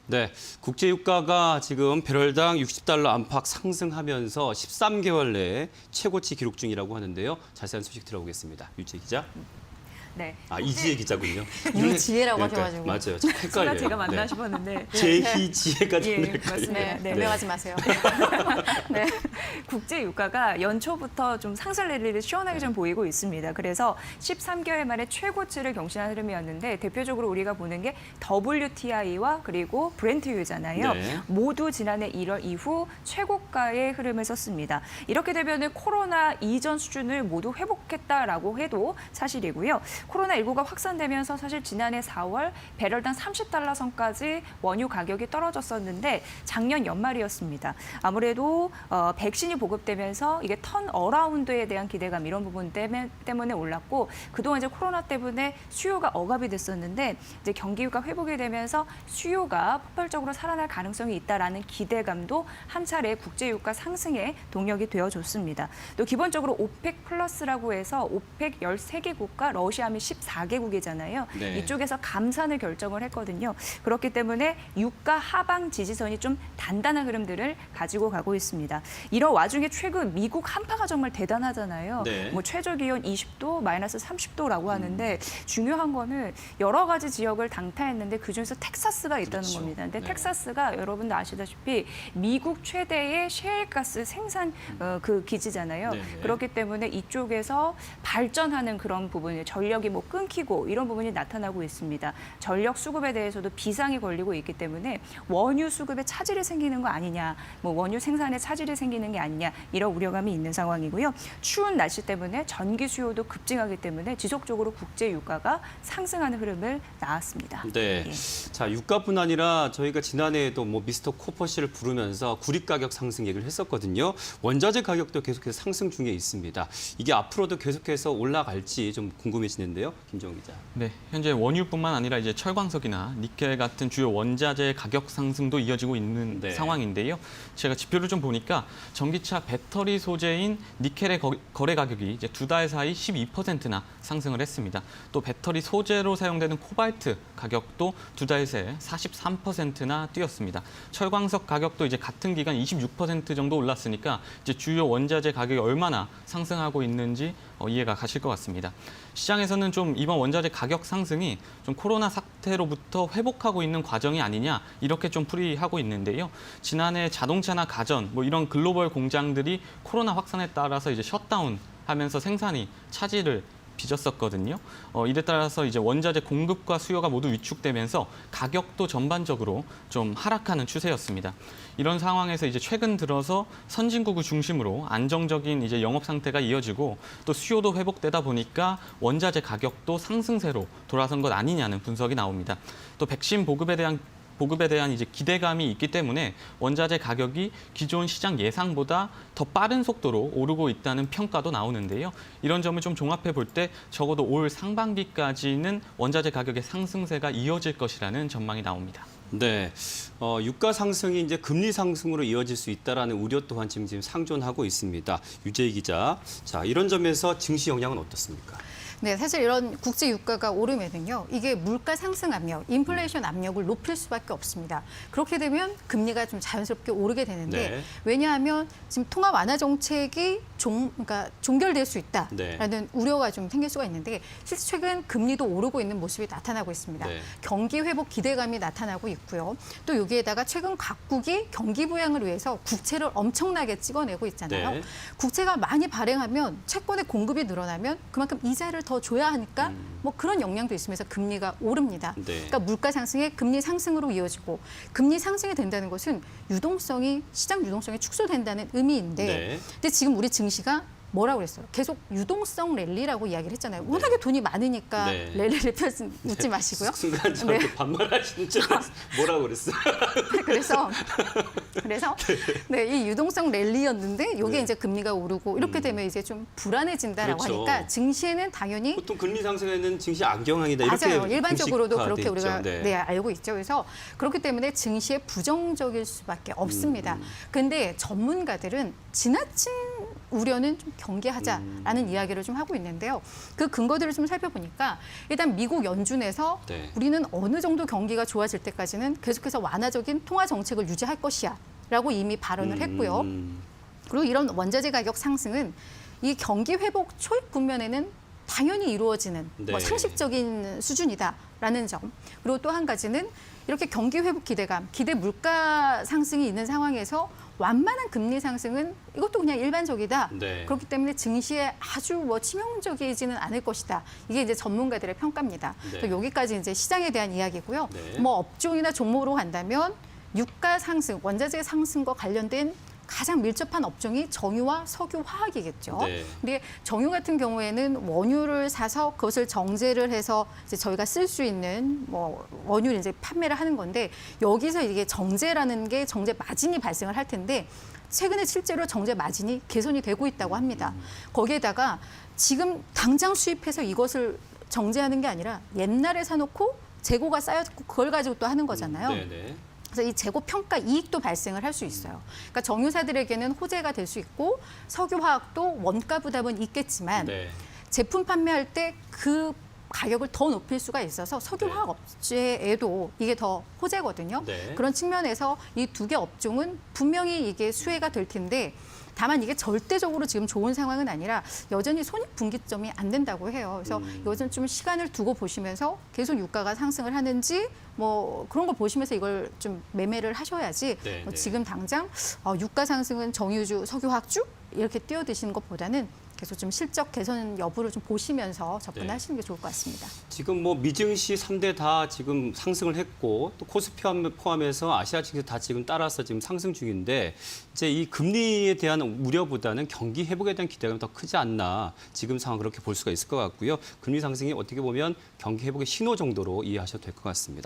네, 국제유가가 지금 배럴당 60달러 안팎 상승하면서 13개월 내에 최고치 기록 중이라고 하는데요. 자세한 소식 들어보겠습니다. 유지혜 기자. 네. 이지혜 기자군요. 유지혜라고 그러니까, 하셔가지고. 맞아요. 참 헷갈려요. 제가 맞나 싶었는데. 제희, 지혜까지 예, 헷갈려요. 맞습니다. 네, 오해하지 마세요. 네. 국제 유가가 연초부터 좀 상승 랠리를 시원하게 좀 보이고 있습니다. 그래서 13개월 만에 최고치를 경신한 흐름이었는데 대표적으로 우리가 보는 게 WTI와 그리고 브렌트유잖아요. 네. 모두 지난해 1월 이후 최고가의 흐름을 썼습니다. 이렇게 되면 코로나 이전 수준을 모두 회복했다라고 해도 사실이고요. 코로나19가 확산되면서 사실 지난해 4월 배럴당 30달러 선까지 원유 가격이 떨어졌었는데 작년 연말이었습니다. 아무래도 백신이 보급되면서 이게 턴 어라운드에 대한 기대감 이런 부분 때문에 올랐고 그동안 이제 코로나 때문에 수요가 억압이 됐었는데 이제 경기가 회복이 되면서 수요가 폭발적으로 살아날 가능성이 있다라는 기대감도 한 차례 국제유가 상승에 동력이 되어줬습니다. 또 기본적으로 오펙 플러스라고 해서 오펙 13개국과 러시아 14개국이잖아요. 네. 이쪽에서 감산을 결정을 했거든요. 그렇기 때문에 유가 하방 지지선이 좀 단단한 흐름들을 가지고 가고 있습니다. 이런 와중에 최근 미국 한파가 정말 대단하잖아요. 네. 뭐 최저 기온 20도, 마이너스 30도라고 하는데 중요한 거는 여러 가지 지역을 당타했는데 그중에서 텍사스가 있다는 그렇죠. 겁니다. 근데 네. 텍사스가 여러분도 아시다시피 미국 최대의 셰일가스 생산 그 기지잖아요. 네. 그렇기 때문에 이쪽에서 발전하는 그런 부분이 전력이 뭐 끊기고 이런 부분이 나타나고 있습니다. 전력 수급에 대해서도 비상이 걸리고 있기 때문에 원유 수급에 차질이 생기는 거 아니냐, 뭐 원유 생산에 차질이 생기는 게 아니냐 이런 우려감이 있는 상황이고요. 추운 날씨 때문에 전기 수요도 급증하기 때문에 지속적으로 국제 유가가 상승하는 흐름을 나왔습니다. 네. 예. 자, 유가뿐 아니라 저희가 지난해에도 뭐 미스터 코퍼 씨를 부르면서 구리 가격 상승 얘기를 했었거든요. 원자재 가격도 계속해서 상승 중에 있습니다. 이게 앞으로도 계속해서 올라갈지 좀 궁금해지는데요. 김정우 기자. 네, 현재 원유뿐만 아니라 이제 철광석이나 니켈 같은 주요 원자재 가격 상승도 이어지고 있는 네. 상황인데요. 제가 지표를 좀 보니까 전기차 배터리 소재인 니켈의 거래 가격이 이제 두 달 사이 12%나 상승을 했습니다. 또 배터리 소재로 사용되는 코발트 가격도 두 달 새에 43%나 뛰었습니다. 철광석 가격도 이제 같은 기간 26% 정도 올랐으니까 이제 주요 원자재 가격이 얼마나 상승하고 있는지 이해가 가실 것 같습니다. 시장에서는 좀 이번 원자재 가격 상승이 좀 코로나 사태로부터 회복하고 있는 과정이 아니냐 이렇게 좀 풀이하고 있는데요. 지난해 자동차나 가전 뭐 이런 글로벌 공장들이 코로나 확산에 따라서 이제 셧다운하면서 생산이 차질을 빚었었거든요. 이에 따라서 이제 원자재 공급과 수요가 모두 위축되면서 가격도 전반적으로 좀 하락하는 추세였습니다. 이런 상황에서 이제 최근 들어서 선진국을 중심으로 안정적인 이제 영업 상태가 이어지고 또 수요도 회복되다 보니까 원자재 가격도 상승세로 돌아선 것 아니냐는 분석이 나옵니다. 또 백신 보급에 대한 이제 기대감이 있기 때문에 원자재 가격이 기존 시장 예상보다 더 빠른 속도로 오르고 있다는 평가도 나오는데요. 이런 점을 좀 종합해 볼 때 적어도 올 상반기까지는 원자재 가격의 상승세가 이어질 것이라는 전망이 나옵니다. 네, 유가 상승이 이제 금리 상승으로 이어질 수 있다라는 우려 또한 지금 상존하고 있습니다. 유재희 기자, 자 이런 점에서 증시 영향은 어떻습니까? 네, 사실 이런 국제 유가가 오르면은요, 이게 물가 상승 압력, 인플레이션 압력을 높일 수밖에 없습니다. 그렇게 되면 금리가 좀 자연스럽게 오르게 되는데 네. 왜냐하면 지금 통화 완화 정책이 그러니까 종결될 수 있다라는 네. 우려가 좀 생길 수가 있는데 실제 최근 금리도 오르고 있는 모습이 나타나고 있습니다. 네. 경기 회복 기대감이 나타나고 있고요. 또 여기에다가 최근 각국이 경기 부양을 위해서 국채를 엄청나게 찍어내고 있잖아요. 네. 국채가 많이 발행하면 채권의 공급이 늘어나면 그만큼 이자를 더 줘야 하니까 뭐 그런 영향도 있으면서 금리가 오릅니다. 네. 그러니까 물가 상승에 금리 상승으로 이어지고 금리 상승이 된다는 것은 시장 유동성이 축소된다는 의미인데 네. 근데 지금 우리 증시가 뭐라고 그랬어요? 계속 유동성 랠리라고 이야기를 했잖아요. 워낙에 돈이 많으니까 네. 랠리를 펴지 웃지 마시고요. 순간 저한테 네. 반말하시는 줄 알았어요. 뭐라고 그랬어요? 그래서 네, 이 유동성 랠리였는데 이게 네. 이제 금리가 오르고 이렇게 되면 이제 좀 불안해진다라고 그렇죠. 하니까 증시에는 당연히 보통 금리 상승에는 증시 악영향이다 이렇게 맞아요. 일반적으로도 공식화돼 그렇게 우리가 있죠. 네, 알고 있죠. 그래서 그렇기 때문에 증시에 부정적일 수밖에 없습니다. 근데 전문가들은 지나친 우려는 좀 경계하자라는 이야기를 좀 하고 있는데요. 그 근거들을 좀 살펴보니까 일단 미국 연준에서 네. 우리는 어느 정도 경기가 좋아질 때까지는 계속해서 완화적인 통화 정책을 유지할 것이야라고 이미 발언을 했고요. 그리고 이런 원자재 가격 상승은 이 경기 회복 초입 국면에는 당연히 이루어지는 네. 뭐 상식적인 수준이다라는 점. 그리고 또 한 가지는 이렇게 경기 회복 기대감, 기대 물가 상승이 있는 상황에서 완만한 금리 상승은 이것도 그냥 일반적이다. 네. 그렇기 때문에 증시에 아주 뭐 치명적이지는 않을 것이다. 이게 이제 전문가들의 평가입니다. 네. 또 여기까지 이제 시장에 대한 이야기고요. 네. 뭐 업종이나 종목으로 간다면 유가 상승, 원자재 상승과 관련된 가장 밀접한 업종이 정유와 석유 화학이겠죠. 네. 근데 정유 같은 경우에는 원유를 사서 그것을 정제를 해서 이제 저희가 쓸 수 있는 뭐 원유를 이제 판매를 하는 건데 여기서 이게 정제라는 게 정제 마진이 발생을 할 텐데 최근에 실제로 정제 마진이 개선이 되고 있다고 합니다. 거기에다가 지금 당장 수입해서 이것을 정제하는 게 아니라 옛날에 사놓고 재고가 쌓였고 그걸 가지고 또 하는 거잖아요. 네네. 그래서 이 재고 평가 이익도 발생을 할 수 있어요. 그러니까 정유사들에게는 호재가 될 수 있고 석유화학도 원가 부담은 있겠지만 네. 제품 판매할 때 그 가격을 더 높일 수가 있어서 석유화학 업체에도 이게 더 호재거든요. 네. 그런 측면에서 이 두 개 업종은 분명히 이게 수혜가 될 텐데 다만 이게 절대적으로 지금 좋은 상황은 아니라 여전히 손익분기점이 안 된다고 해요. 그래서 이것은 좀 시간을 두고 보시면서 계속 유가가 상승을 하는지 뭐 그런 걸 보시면서 이걸 좀 매매를 하셔야지 네, 뭐 네. 지금 당장 유가 상승은 정유주, 석유화학주 이렇게 뛰어드시는 것보다는 계속 좀 실적 개선 여부를 좀 보시면서 접근하시는 게 좋을 것 같습니다. 지금 뭐 미증시 3대 다 지금 상승을 했고 또 코스피 포함해서 아시아 증시 다 지금 따라서 지금 상승 중인데 이제 이 금리에 대한 우려보다는 경기 회복에 대한 기대감이 더 크지 않나 지금 상황 그렇게 볼 수가 있을 것 같고요. 금리 상승이 어떻게 보면 경기 회복의 신호 정도로 이해하셔도 될 것 같습니다.